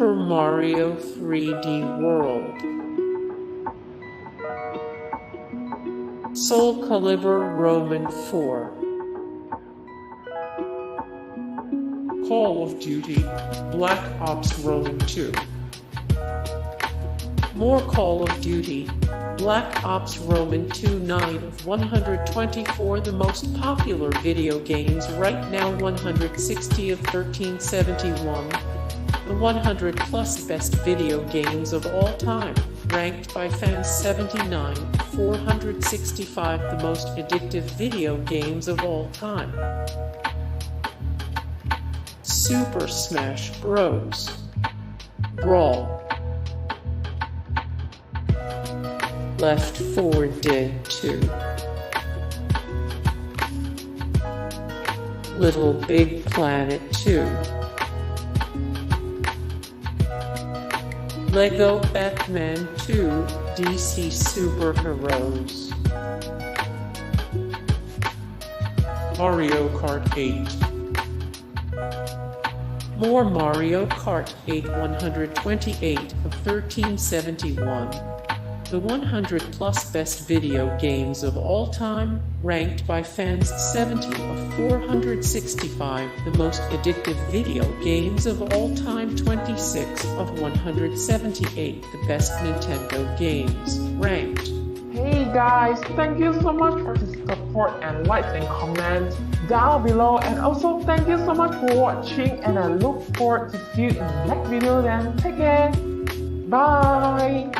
Super Mario 3D World, Soulcalibur Roman 4, Call of Duty Black Ops Roman 2. More Call of Duty Black Ops Roman 2. 9 of 124 the most popular video games right now. 160 of 1371. The 100 plus best video games of all time, ranked by fans. 79, 465 the most addictive video games of all time. Super Smash Bros. Brawl, Left 4 Dead 2, LittleBigPlanet 2, Lego Batman 2 DC Superheroes, Mario Kart 8. More Mario Kart 8. 128 of 1371. The 100 plus best video games of all time, ranked by fans. 70 of 465 the most addictive video games of all time. 26 of 178 the best Nintendo games, ranked. Hey guys, thank you so much for the support and likes and comments down below, and also thank you so much for watching, and I look forward to see you in the next video. Then take care, bye.